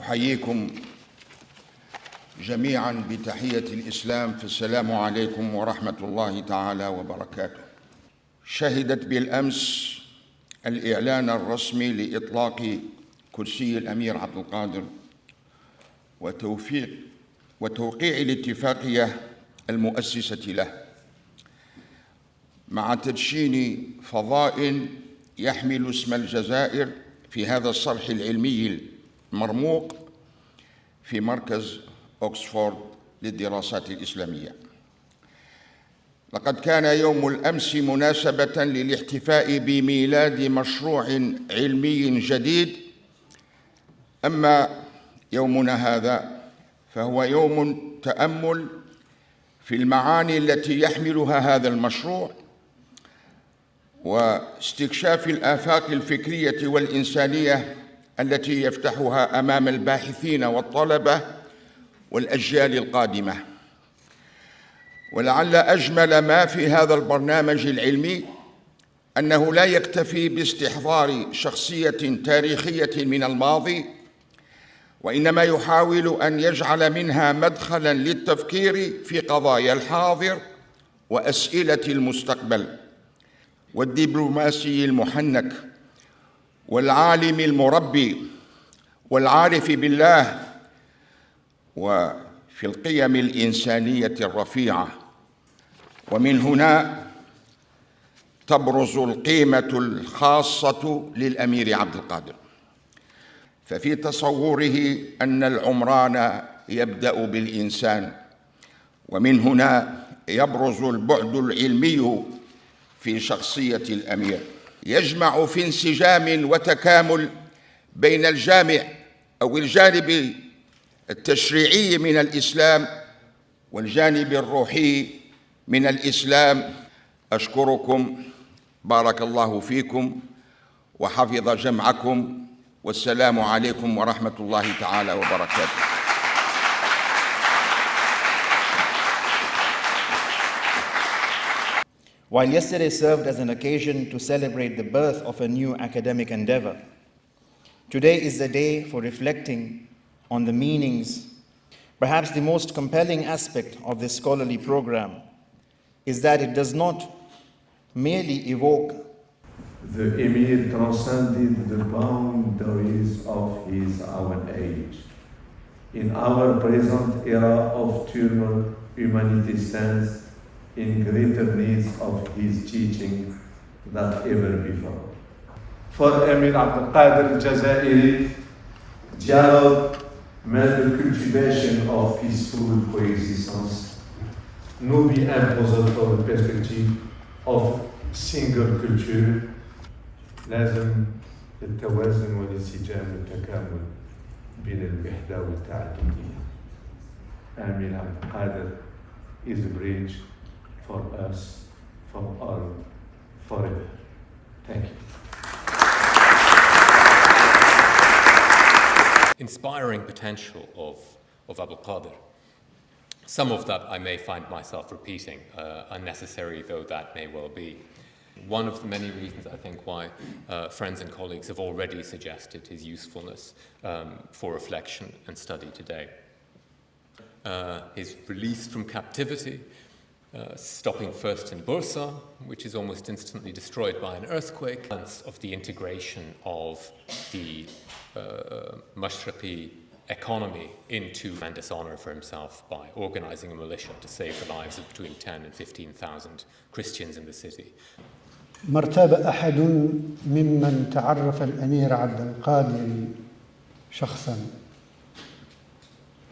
أحييكم جميعا بتحية الإسلام، فالسلام عليكم ورحمة الله تعالى وبركاته. شهدت بالأمس الإعلان الرسمي لإطلاق كرسي الأمير عبد القادر وتوقيع الاتفاقية المؤسسة له مع تدشين فضاء يحمل اسم الجزائر في هذا الصرح العلمي المرموق في مركز أكسفورد للدراسات الإسلامية. لقد كان يوم الأمس مناسبة للاحتفاء بميلاد مشروع علمي جديد، أما يومنا هذا فهو يوم تأمل في المعاني التي يحملها هذا المشروع واستكشاف الآفاق الفكرية والإنسانية التي يفتحها أمام الباحثين والطلبة والأجيال القادمة. ولعل أجمل ما في هذا البرنامج العلمي أنه لا يكتفي باستحضار شخصية تاريخية من الماضي، وإنما يحاول أن يجعل منها مدخلاً للتفكير في قضايا الحاضر وأسئلة المستقبل. والدبلوماسي المحنك والعالم المربي والعارف بالله وفي القيم الإنسانية الرفيعة. ومن هنا تبرز القيمة الخاصة للأمير عبد القادر، ففي تصوره أن العمران يبدأ بالإنسان، ومن هنا يبرز البعد العلمي في شخصية الأمير، يجمع في انسجام وتكامل بين الجامع أو الجانب التشريعي من الإسلام والجانب الروحي من الإسلام. أشكركم، بارك الله فيكم وحفظ جمعكم، والسلام عليكم ورحمة الله تعالى وبركاته. While yesterday served as an occasion to celebrate the birth of a new academic endeavor, today is the day for reflecting on the meanings. Perhaps the most compelling aspect of this scholarly program is that it does not merely evoke. The Emir transcended the boundaries of his own age. In our present era of turmoil, humanity stands in greater need of his teaching than ever before. For Emir Abdel Qadir al-Jazairi, dialogue meant the cultivation of peaceful coexistence. nous lui imposons pour une perspective of single culture. لازم التوازن والانسجام والتكامل بين الوحدة والتعددية. أمير عبد القادر is a bridge for us, for all, forever. Thank you. Inspiring potential of Abdul Qadir. Some of that I may find myself repeating, unnecessary though that may well be. One of the many reasons I think why friends and colleagues have already suggested his usefulness for reflection and study today. His release from captivity, stopping first in Bursa, which is almost instantly destroyed by an earthquake, of the integration of the Mashriqi economy into tremendous honor for himself by organizing a militia to save the lives of between 10 and 15,000 Christians in the city. ما ارتاب أحد ممن تعرف الأمير عبد القادر شخصاً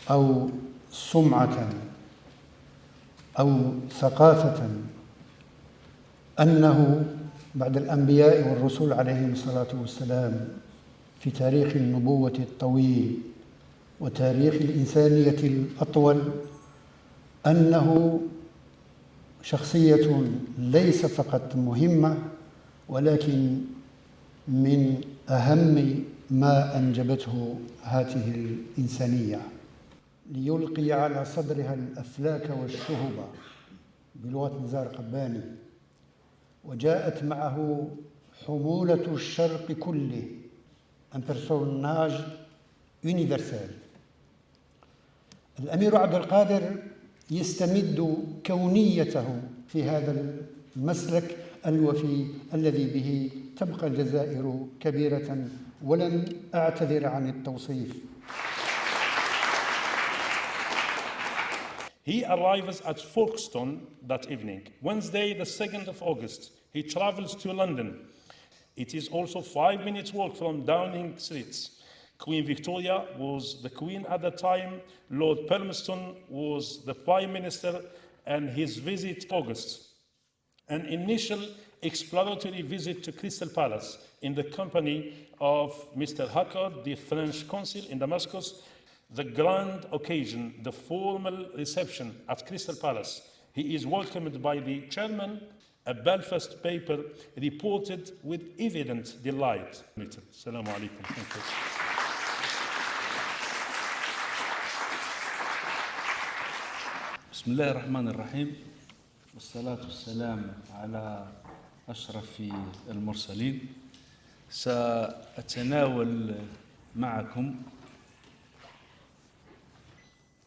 أو سمعة أو ثقافة أنه بعد الأنبياء والرسل عليهم الصلاة والسلام في تاريخ النبوة الطويل وتاريخ الإنسانية الأطول أنه شخصية ليس فقط مهمة، ولكن من أهم ما أنجبته هذه الإنسانية، ليلقي على صدرها الأفلاك والشهب بلغة نزار قباني. وجاءت معه حمولة الشرق كله، un personnage universelle. الأمير عبد القادر يستمد كونيته في هذا المسلك الوفي الذي به تبقى الجزائر كبيرة، ولن أعتذر عن التوصيف. He arrives at Folkestone that evening. Wednesday, the 2nd of August, he travels to London. It is also 5 minutes walk from Downing Street. Queen Victoria was the Queen at the time. Lord Palmerston was the Prime Minister, and his visit August. An initial exploratory visit to Crystal Palace in the company of Mr. Hackard, the French consul in Damascus. The grand occasion, the formal reception at Crystal Palace. He is welcomed by the chairman. A Belfast paper reported with evident delight. Assalamu alaikum. Thank you. بسم الله الرحمن الرحيم، والصلاة والسلام على أشرف المرسلين. سأتناول معكم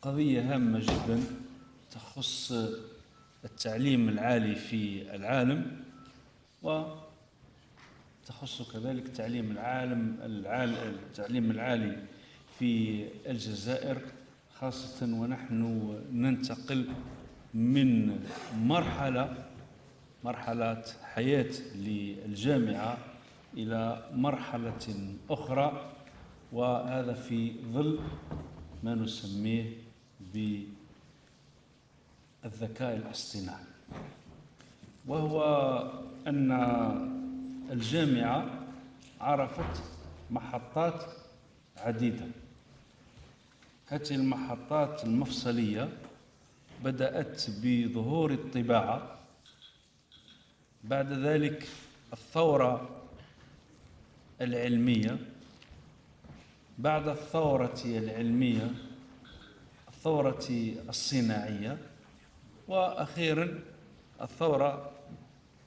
قضية هامة جدا تخص التعليم العالي في العالم، وتخص كذلك التعليم العالي في الجزائر، خاصة ونحن ننتقل من مرحلة حياة للجامعة إلى مرحلة أخرى، وهذا في ظل ما نسميه بالذكاء الاصطناعي، وهو أن الجامعة عرفت محطات عديدة. هذه المحطات المفصلية بدأت بظهور الطباعة، بعد ذلك الثورة العلمية، بعد الثورة العلمية الثورة الصناعية، وأخيرا الثورة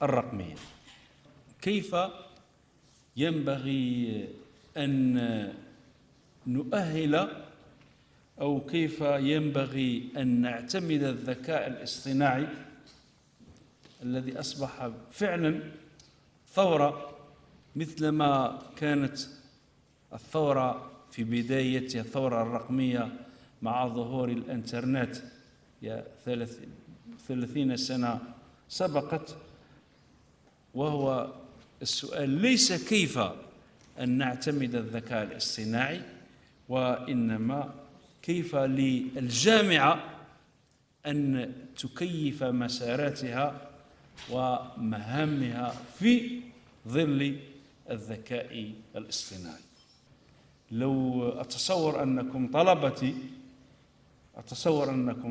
الرقمية. كيف ينبغي أن نؤهل أو كيف ينبغي أن نعتمد الذكاء الاصطناعي الذي أصبح فعلا ثورة، مثلما كانت الثورة في بداية الثورة الرقمية مع ظهور الإنترنت 30 سنة سبقت. وهو السؤال ليس كيف أن نعتمد الذكاء الاصطناعي، وإنما كيف للجامعة أن تكيف مساراتها ومهامها في ظل الذكاء الاصطناعي. لو أتصور أنكم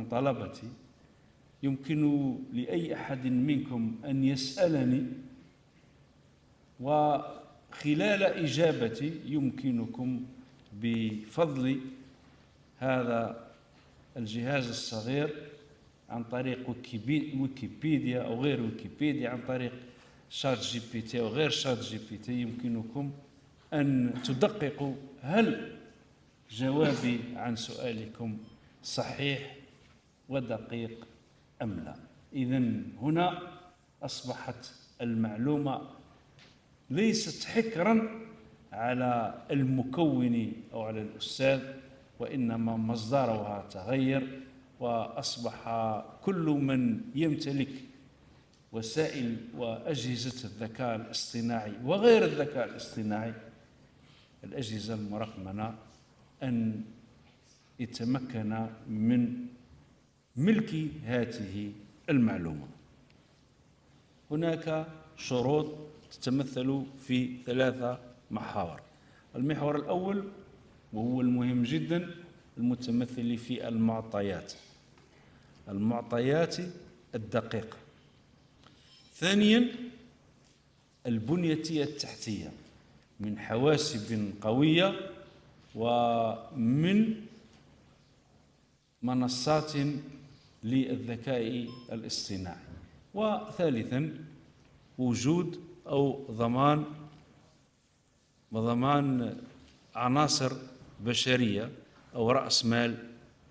طلبتي يمكن لأي أحد منكم أن يسألني، وخلال إجابتي يمكنكم بفضل هذا الجهاز الصغير عن طريق ويكيبيديا أو غير ويكيبيديا، عن طريق شات جي بي تي أو غير شات جي بي تي، يمكنكم أن تدققوا هل جوابي عن سؤالكم صحيح ودقيق أم لا. إذن هنا أصبحت المعلومة ليست حكرا على المكون أو على الأستاذ، وإنما مصدرها تغير، وأصبح كل من يمتلك وسائل وأجهزة الذكاء الاصطناعي وغير الذكاء الاصطناعي، الأجهزة المرقمنة، أن يتمكن من ملك هذه المعلومة. هناك شروط تتمثل في 3 محاور. المحور الأول وهو المهم جدا، المتمثل في المعطيات الدقيقة. ثانيا البنية التحتية من حواسب قوية ومن منصات للذكاء الاصطناعي. وثالثا وجود أو ضمان عناصر بشرية أو رأس مال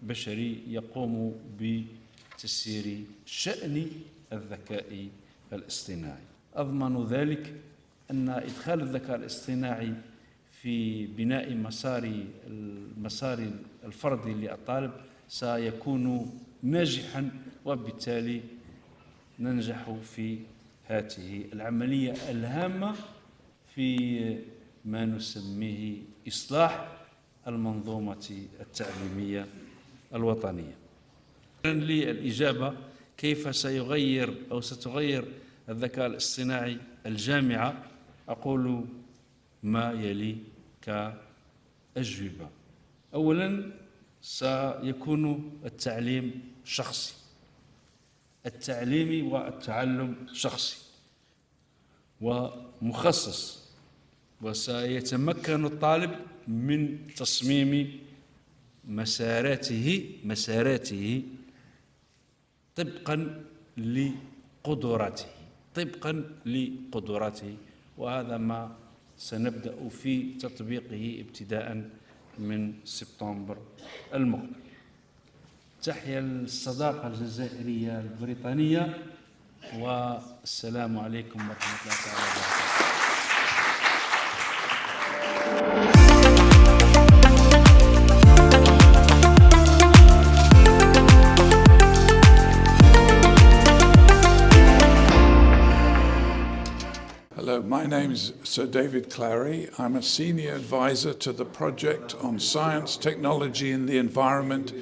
بشري يقوم بتسيير شأن الذكاء الاصطناعي. أضمن ذلك أن إدخال الذكاء الاصطناعي في بناء المسار الفردي للطالب سيكون ناجحا، وبالتالي ننجح في هذه العملية الهامة في ما نسميه إصلاح المنظومة التعليمية الوطنية. للإجابة كيف سيغير أو ستغير الذكاء الاصطناعي الجامعة، أقول ما يلي كأجوبة. أولا، سيكون التعليم شخصي، التعليم والتعلم شخصي ومخصص، وسيتمكن الطالب من تصميم مساراته طبقا لقدراته، وهذا ما سنبدأ في تطبيقه ابتداء من سبتمبر المقبل. تحيا الصداقة الجزائرية البريطانية، والسلام عليكم ورحمة الله تعالى وبركاته. Hello, my name is Sir David Clary. I'm a senior advisor to the project on science, technology and the environment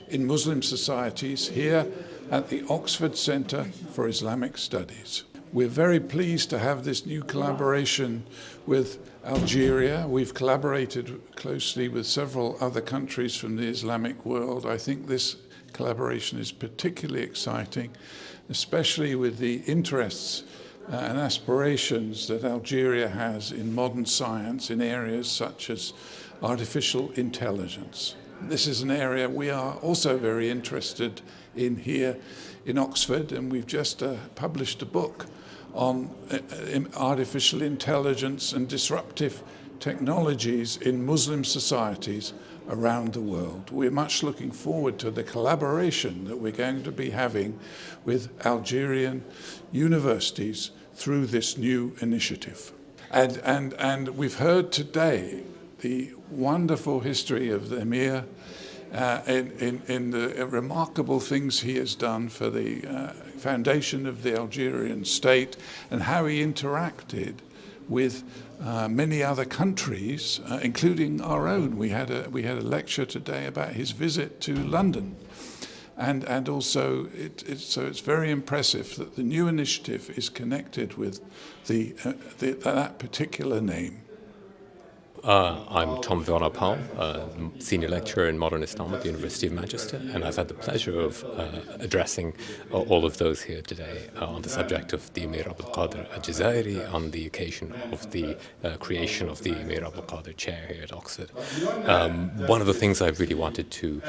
in Muslim societies here at the Oxford Centre for Islamic Studies. We're very pleased to have this new collaboration with Algeria. We've collaborated closely with several other countries from the Islamic world. I think this collaboration is particularly exciting, especially with the interests and aspirations that Algeria has in modern science in areas such as artificial intelligence. This is an area we are also very interested in here in Oxford, and we've just published a book on artificial intelligence and disruptive technologies in Muslim societies around the world. We're much looking forward to the collaboration that we're going to be having with Algerian universities through this new initiative. And we've heard today the wonderful history of the Emir in the remarkable things he has done for the foundation of the Algerian state, and how he interacted with many other countries, including our own. We had a lecture today about his visit to London, and also it's very impressive that the new initiative is connected with that particular name. I'm Tom Vanapal, Senior Lecturer in Modern Islam at the University of Manchester, and I've had the pleasure of addressing all of those here today on the subject of the Emir Al-Qadr Al-Jazairi on the occasion of the creation of the Emir Al-Qadr Chair here at Oxford. One of the things I really wanted to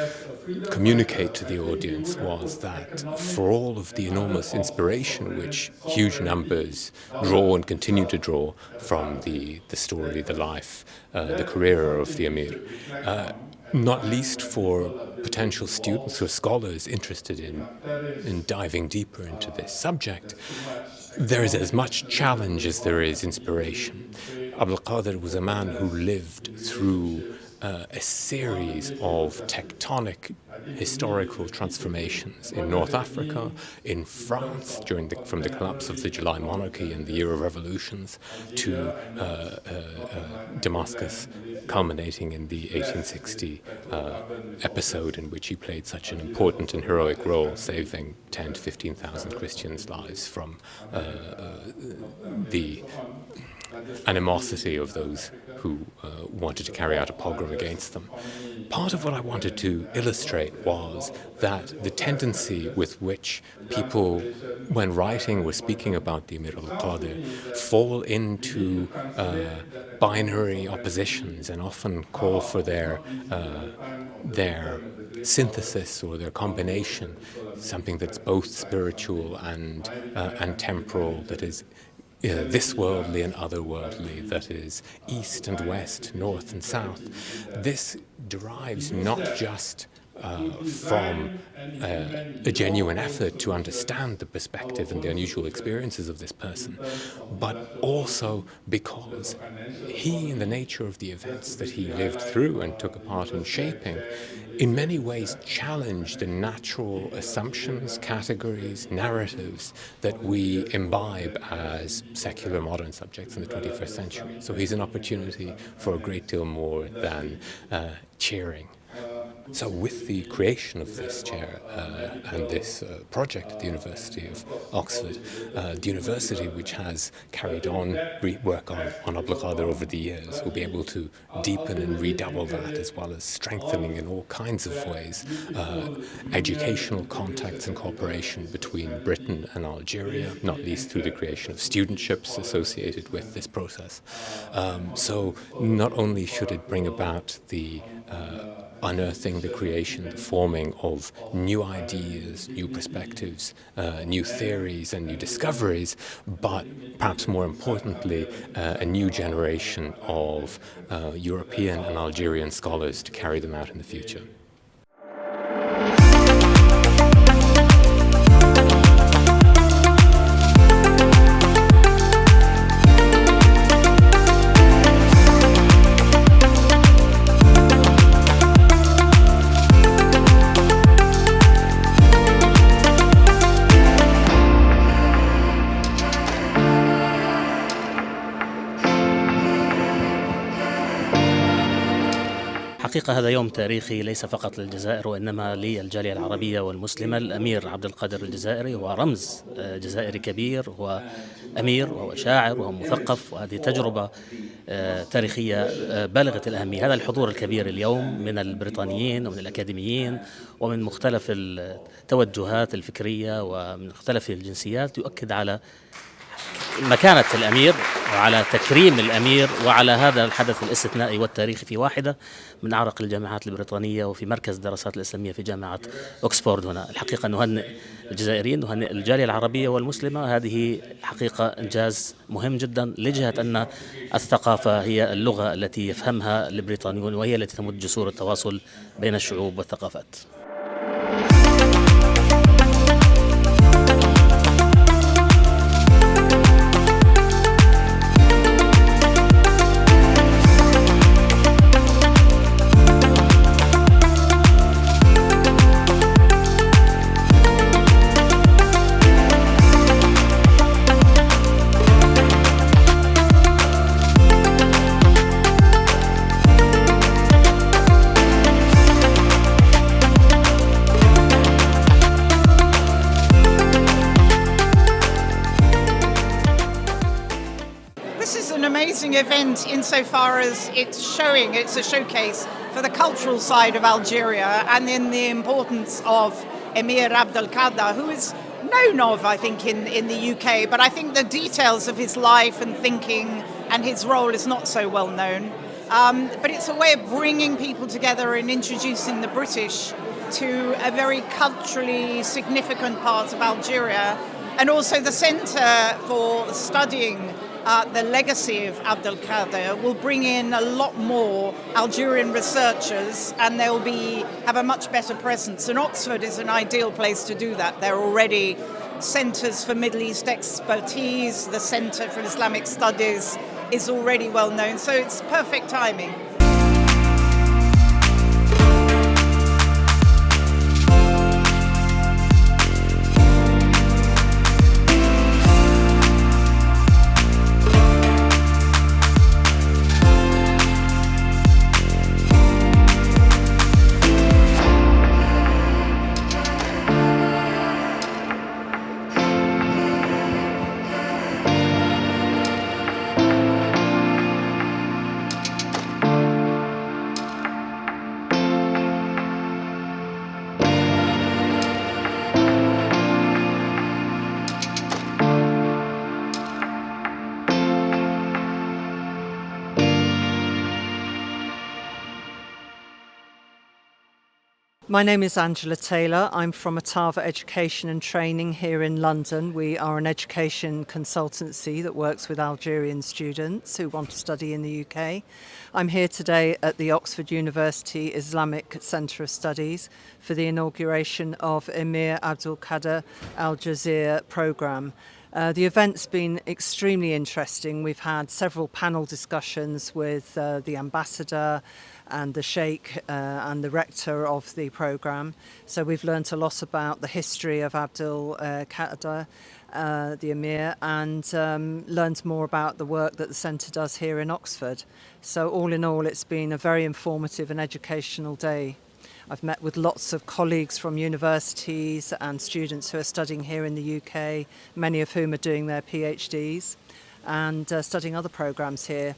communicate to the audience was that for all of the enormous inspiration which huge numbers draw and continue to draw from the story, the life, the career of the Emir, not least for potential students or scholars interested in diving deeper into this subject, there is as much challenge as there is inspiration. Abdul Qadir was a man who lived through a series of tectonic historical transformations in North Africa, in France from the collapse of the July monarchy and the year of revolutions, to Damascus, culminating in the 1860 episode in which he played such an important and heroic role, saving 10,000 to 15,000 Christians' lives from the animosity of those who wanted to carry out a pogrom against them. Part of what I wanted to illustrate was that the tendency with which people, when writing or speaking about the Emir al-Qadr, fall into binary oppositions and often call for their synthesis or their combination, something that's both spiritual and temporal, that is this worldly and otherworldly, that is east and west, north and south. This derives not just from a genuine effort to understand the perspective and the unusual experiences of this person, but also because he, in the nature of the events that he lived through and took a part in shaping, in many ways challenged the natural assumptions, categories, narratives that we imbibe as secular modern subjects in the 21st century. So he's an opportunity for a great deal more than cheering. So with the creation of this chair and this project at the University of Oxford, the university, which has carried on work on Abdul-Qadir over the years, will be able to deepen and redouble that, as well as strengthening in all kinds of ways educational contacts and cooperation between Britain and Algeria, not least through the creation of studentships associated with this process. So not only should it bring about the unearthing, the creation, the forming of new ideas, new perspectives, new theories and new discoveries, but perhaps more importantly, a new generation of European and Algerian scholars to carry them out in the future. حقيقة هذا يوم تاريخي ليس فقط للجزائر وإنما للجالية العربية والمسلمة. الأمير عبد القادر الجزائري هو رمز جزائري كبير، هو أمير وهو شاعر وهو مثقف، وهذه تجربة تاريخية بالغة الأهمية. هذا الحضور الكبير اليوم من البريطانيين ومن الأكاديميين ومن مختلف التوجهات الفكرية ومن مختلف الجنسيات يؤكد على مكانة الأمير وعلى تكريم الأمير وعلى هذا الحدث الاستثنائي والتاريخي في واحدة من أعرق الجامعات البريطانية وفي مركز الدراسات الإسلامية في جامعة أكسفورد هنا. الحقيقة نهنئ الجزائريين، نهنئ الجالية العربية والمسلمة. هذه حقيقة إنجاز مهم جدا لجهة أن الثقافة هي اللغة التي يفهمها البريطانيون وهي التي تمد جسور التواصل بين الشعوب والثقافات. Event insofar as it's a showcase for the cultural side of Algeria and in the importance of Emir Abdelkader, who is known of, I think, in the UK, but I think the details of his life and thinking and his role is not so well known. But it's a way of bringing people together and introducing the British to a very culturally significant part of Algeria, and also the Centre for Studying the legacy of Abdelkader will bring in a lot more Algerian researchers, and they'll have a much better presence. And Oxford is an ideal place to do that. There are already centres for Middle East expertise. The Centre for Islamic Studies is already well known, so it's perfect timing. My name is Angela Taylor. I'm from Atava Education and Training here in London. We are an education consultancy that works with Algerian students who want to study in the UK. I'm here today at the Oxford University Islamic Centre of Studies for the inauguration of Emir Abdulkader Al Jazeera programme. The event's been extremely interesting. We've had several panel discussions with the ambassador and the sheikh and the rector of the programme. So we've learnt a lot about the history of Abdul Qadir, the Emir, and learnt more about the work that the centre does here in Oxford. So all in all, it's been a very informative and educational day. I've met with lots of colleagues from universities and students who are studying here in the UK, many of whom are doing their PhDs and studying other programmes here.